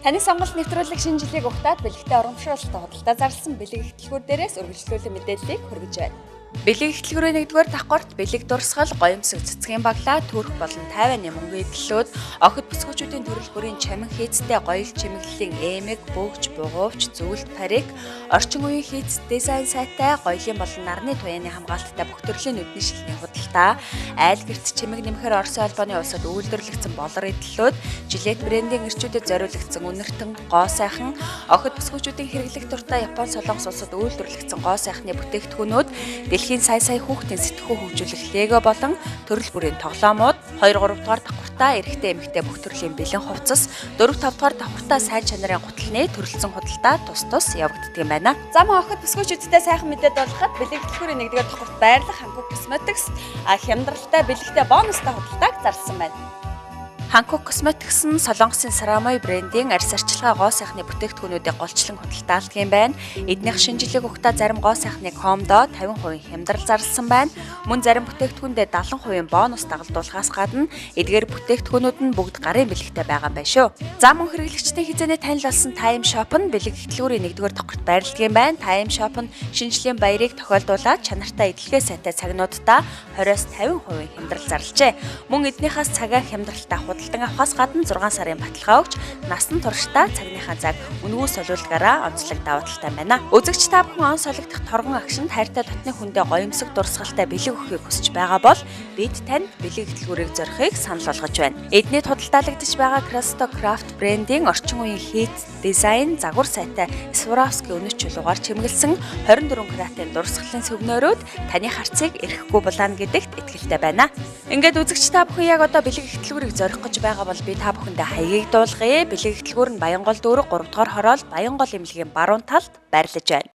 Таны сонголт нэвтрүүлэг шинэ жилийг ухтаад бэлэгтэй урамшуулалтаа худалдаа зарласан бэлэг эхлэлгүүр дээрээс үргэлжлүүлэн мэдээллийг хүргэж байна. Бэлэг эхлэлгүүрийн 1-р давхарт бэлэг дурсгал, гоёмсог цэцгийн баглаа, түүрх болон тайваны мөнгөн эдлэлүүд, охид бүсгүүчүүдийн төрөл бүрийн чамин хийцтэй гоёл чимэглэлийн эмэг, бөгж, бугуувч, зөвлөлт парик, орчин үеийн хийц дизайн сайтай, гоёлын болон нарны туяаны хамгаалттай бүх төрлийн нүдний шилний худалдаа, айл гэрт чимэг нэмэхээр Оросын холбооны улсад үйлдвэрлэгдсэн болор эдлэлүүд, жилет брендийн эрчүүдэд зориулагдсан үнэртэн, гоо сайхан, охид бүсгүүчүүдийн хэрэглэх дуртай Япон, Солонгос улсад үйлдвэрлэгдсэн гоо сайхны бүтээгдэхүүнүүд, дэлхийн сая хүүхдийн сэтгхүү хөгжүүлэх лего болон төрөл бүрийн тоглоомууд, 2-3 дугаар давхартаа эрэгтэй эмэгтэй бүх төрлийн бэлэн хувцас, 4-5 дугаар давхартаа сайн чанарын гутлын төрөлцсөн худалдаа тус явагддаг юм байна. За мөн охид бүсгүүчүүдтэй сайхан мэдээд болгоход бэлэг эхлэлгүүрийн 1-р давхарт байрлах Hankook Cosmetics хямдралтай бэлэгтэй бонустай худалдааг зарласан байна. Hankook Cosmetics нь Солонгосын Saramoi брендийн арьс арчилгаа гоо сайхны бүтээгдэхүүнүүдийг голчлон худалдаалдаг юм байна. Эднийх шинэ жилиг ухтаа зарим гоо сайхны комдо 50% хямдрал зарласан байна. Мөн зарим бүтээгдэхүүндээ 70% бонус дагалдуулахаас гадна эдгээр бүтээгдэхүүнүүд нь бүгд гарын бэлэгтэй байгаа юм байна шүү. За мөн хэрэглэгчдийн хязгаарны танил болсон Time Shop нь бэлэг эхлэлгүүрийн 1-р давхарт байрладаг юм байна. Time Shop нь шинэ жилийн баярыг тохиолдуулаад чанартай эдлэгээ сайтай цагнуудаа 20-50% хямдрал зарлжээ. Мөн эднийхээс цагаа хямдралтай худалдан авахаас гадна 6 сарын баталгаа өгч насан туршдаа цагныхаа цаг үнгүү солиулгаараа онцлог даваа талтай байна. Үзэгч та бүхэн он солигдох торгон агшинд хайртай дотны хүндээ гоёмсог дурсгалтай бэлэг өгөхийг хүсэж байгаа бол бид танд бэлэг эхлэлгүүрийг зорихыг санал болгож байна. Эднийд худалдаалагдаж байгаа Crasto Craft брендийн орчин үеийн хийц дизайн загвар сайтай Swarovski өнөч чулуугаар чимэглэсэн 24 каратын дурсгалын сүвнөөрүүд таны харцыг эрхэхгүй булаана гэдэгт итгэлтэй байна. Ингээд үзэгч та бүхэн яг одоо бэлэг эхлэлгүүрийг зорих гэж байгаа бол би та бүхэндээ хаягийг дуулгая. Бэлэг эхлэлгүүр нь Баянгол дүүрэг 3 дугаар хороол Баянгол эмнэлгийн баруун талд байрлаж байна.